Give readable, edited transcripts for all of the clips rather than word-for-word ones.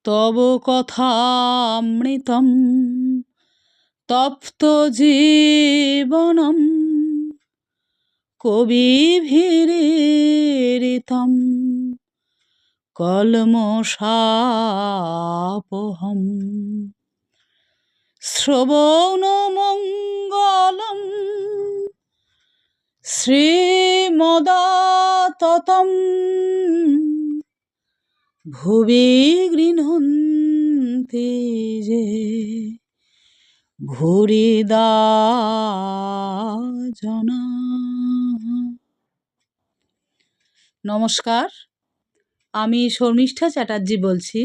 তব কথামৃতম তপ্ত জীবনম কবিভিরীরিতম কলমশাপহম শ্রবণমঙ্গলম শ্রীমদাততম ভুবি গৃহন্তি যে ভুরিদা জনা। নমস্কার, আমি শর্মিষ্ঠা চ্যাটার্জি বলছি।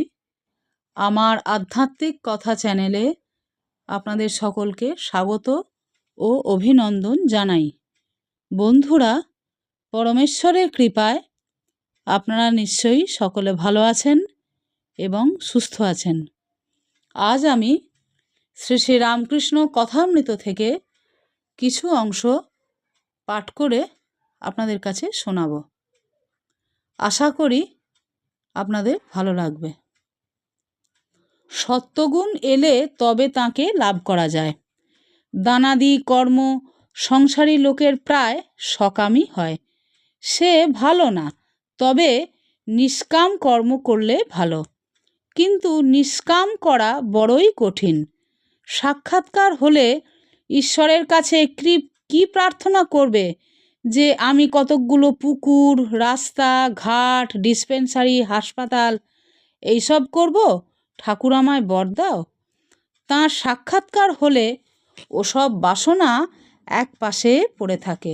আমার আধ্যাত্মিক কথা চ্যানেলে আপনাদের সকলকে স্বাগত ও অভিনন্দন জানাই। বন্ধুরা, পরমেশ্বরের কৃপায় আপনারা নিশ্চয়ই সকলে ভালো আছেন এবং সুস্থ আছেন। আজ আমি শ্রী শ্রী রামকৃষ্ণ কথামৃত থেকে কিছু অংশ পাঠ করে আপনাদের কাছে শোনাব। আশা করি আপনাদের ভালো লাগবে। সত্যগুণ এলে তবে তাকে লাভ করা যায়। দানাদি কর্ম সংসারী লোকের প্রায় সকামই হয়। সে ভালো না, তবে নিষ্কাম কর্ম করলে ভালো। কিন্তু নিষ্কাম করা বড়ই কঠিন। সাক্ষাৎকার হলে ঈশ্বরের কাছে কি প্রার্থনা করবে যে আমি কতকগুলো পুকুর, রাস্তা, ঘাট, ডিসপেন্সারি, হাসপাতাল এইসব করব, ঠাকুর আমায় বর দাও। তাঁর সাক্ষাৎকার হলে ওসব বাসনা এক পাশে পড়ে থাকে।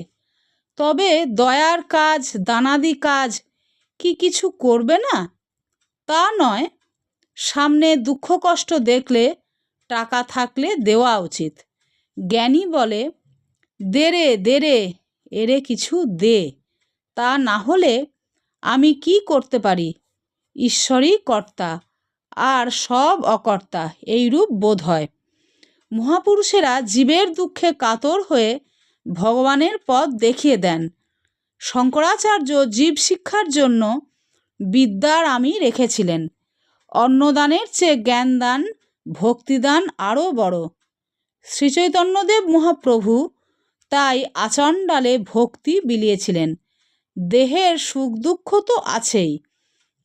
তবে দয়ার কাজ, দানাদি কাজ কি কিছু করবে না? তা নয়। সামনে দুঃখ কষ্ট দেখলে টাকা থাকলে দেওয়া উচিত। জ্ঞানী বলে, দে রে এরে কিছু দে। তা না হলে আমি কি করতে পারি? ঈশ্বরই কর্তা আর সব অকর্তা, এইরূপ বোধ হয়। মহাপুরুষেরা জীবের দুঃখে কাতর হয়ে ভগবানের পথ দেখিয়ে দেন। শঙ্করাচার্য জীব শিক্ষার জন্য বিদ্যার আমি রেখেছিলেন। অন্নদানের চেয়ে জ্ঞানদান, ভক্তিদান আরও বড়। শ্রীচৈতন্যদেব মহাপ্রভু তাই আচণ্ডালে ভক্তি বিলিয়েছিলেন। দেহের সুখ দুঃখ তো আছেই।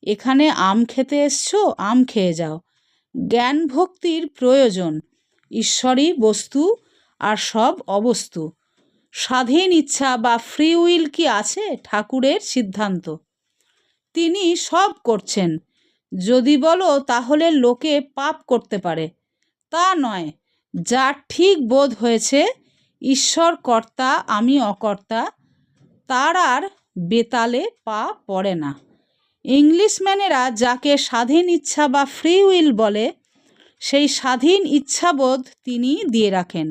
এখানে আম খেতে এসছো, আম খেয়ে যাও। জ্ঞান ভক্তির প্রয়োজন। ঈশ্বরই বস্তু আর সব অবস্তু। স্বাধীন ইচ্ছা বা ফ্রি উইল কি আছে? ঠাকুরের সিদ্ধান্ত। তিনি সব করছেন। যদি বলো তাহলে লোকে পাপ করতে পারে, তা নয়। যার ঠিক বোধ হয়েছে ঈশ্বর কর্তা, আমি অকর্তা, তার আর বেতালে পা পড়ে না। ইংলিশম্যানেরা যাকে স্বাধীন ইচ্ছা বা ফ্রি উইল বলে, সেই স্বাধীন ইচ্ছাবোধ তিনি দিয়ে রাখেন।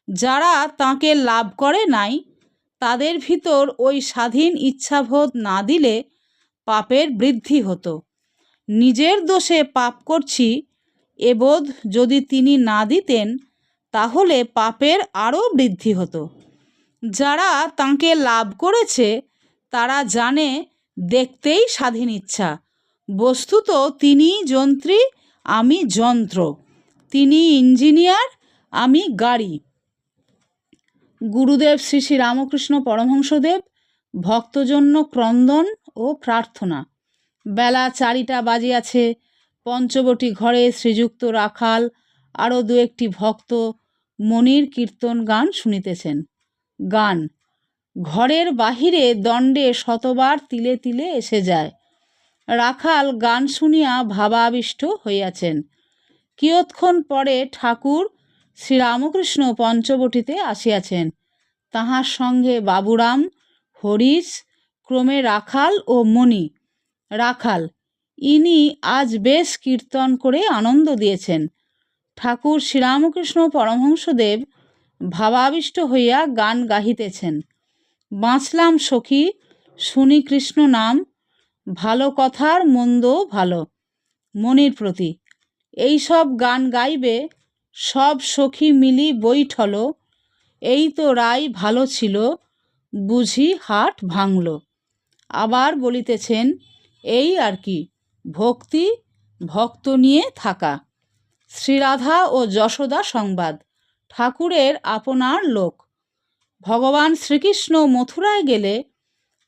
যারা তাঁকে লাভ করে নাই, তাদের ভিতর ওই স্বাধীন ইচ্ছাবোধ না দিলে পাপের বৃদ্ধি হতো। নিজের দোষে পাপ করছি এ বোধ যদি তিনি না দিতেন, তাহলে পাপের আরও বৃদ্ধি হতো। যারা তাঁকে লাভ করেছে তারা জানে দেখতেই স্বাধীন ইচ্ছা, বস্তুত তিনি যন্ত্রী, আমি যন্ত্র। তিনি ইঞ্জিনিয়ার, আমি গাড়ি। গুরুদেব শ্রী শ্রী রামকৃষ্ণ পরমহংসদেব। ভক্তজন্য ক্রন্দন ও প্রার্থনা। বেলা 4টা বাজিয়াছে। পঞ্চবটী ঘরে শ্রীযুক্ত রাখাল আরও দু একটি ভক্ত মনির কীর্তন গান শুনিতেছেন। গান ঘরের বাহিরে দণ্ডে শতবার তিলে তিলে এসে যায়। রাখাল গান শুনিয়া ভাবাবিষ্ট হইয়াছেন। কিয়ৎক্ষণ পরে ঠাকুর শ্রীরামকৃষ্ণ পঞ্চবটিতে আসিয়াছেন। তাহার সঙ্গে বাবুরাম, হরিশ, ক্রমে রাখাল ও মণি। রাখাল, ইনি আজ বেশ কীর্তন করে আনন্দ দিয়েছেন। ঠাকুর শ্রীরামকৃষ্ণ পরমহংসদেব ভাবাবিষ্ট হইয়া গান গাহিতেছেন। বাঁচলাম সখী, শুনি কৃষ্ণ নাম, ভালো কথার মন্দ ভালো। মনির প্রতি, এই সব গান গাইবে, সব সখী মিলি বৈঠল, এই তো রাই ভালো ছিল, বুঝি হাট ভাঙল। আবার বলিতেছেন, এই আর কি, ভক্তি ভক্ত নিয়ে থাকা। শ্রীরাধা ও যশোদা সংবাদ। ঠাকুরের আপনার লোক। ভগবান শ্রীকৃষ্ণ মথুরায় গেলে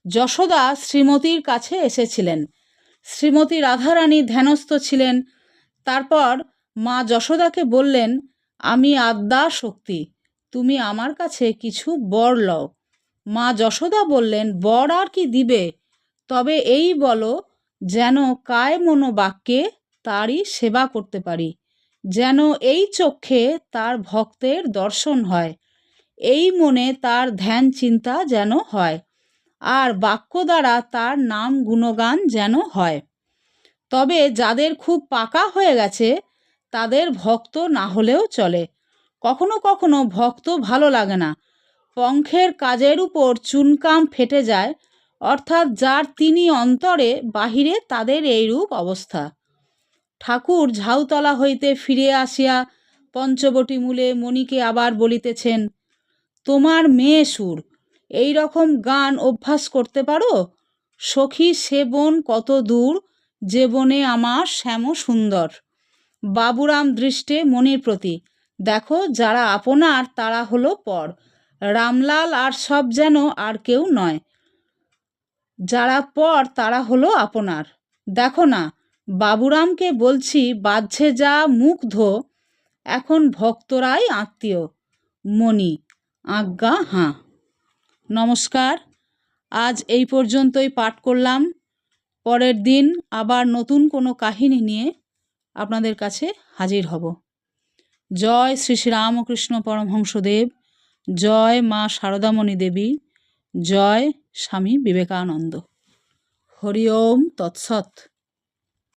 যশোদা শ্রীমতীর কাছে এসেছিলেন। শ্রীমতী রাধারানী ধ্যানস্থ ছিলেন। তারপর মা যশোদাকে বললেন, আমি আদ্যা শক্তি, তুমি আমার কাছে কিছু বর লও। মা যশোদা বললেন, বর আর কি দিবে, তবে এই বলো যেন কায় মনো বাক্যে তারই সেবা করতে পারি, যেন এই চক্ষে তার ভক্তের দর্শন হয়, এই মনে তার ধ্যান চিন্তা যেন হয়, আর বাক্য দ্বারা তার নাম গুণগান যেন হয়। তবে যাদের খুব পাকা হয়ে গেছে তাদের ভক্ত না হলেও চলে। কখনো কখনো ভক্ত ভালো লাগে না, পঙ্খের কাজের উপর চুনকাম ফেটে যায়, অর্থাৎ যার তিনি অন্তরে বাহিরে তাদের এইরূপ অবস্থা। ঠাকুর ঝাউতলা হইতে ফিরে আসিয়া পঞ্চবটী মূলে মণিকে আবার বলিতেছেন, তোমার মেয়ে সুর, এই রকম গান অভ্যাস করতে পারো? সখী সে বন কত দূর, যে বনে আমার শ্যাম সুন্দর। বাবুরাম দৃষ্টে মনির প্রতি, দেখো যারা আপনার তারা হলো পর, রামলাল আর সব যেন আর কেউ নয়, যারা পর তারা হলো আপনার। দেখো না, বাবুরামকে বলছি বাহ্যে যা মুগ্ধ, এখন ভক্তরাই আত্মীয়। মণি, আজ্ঞা হাঁ। নমস্কার, আজ এই পর্যন্তই পাঠ করলাম। পরের দিন আবার নতুন কোনো কাহিনী নিয়ে আপনাদের কাছে হাজির হব। জয় শ্রী শ্রী রামকৃষ্ণ পরমহংসদেব, জয় মা শারদামণি দেবী, জয় স্বামী বিবেকানন্দ। হরি ওম তৎসৎ।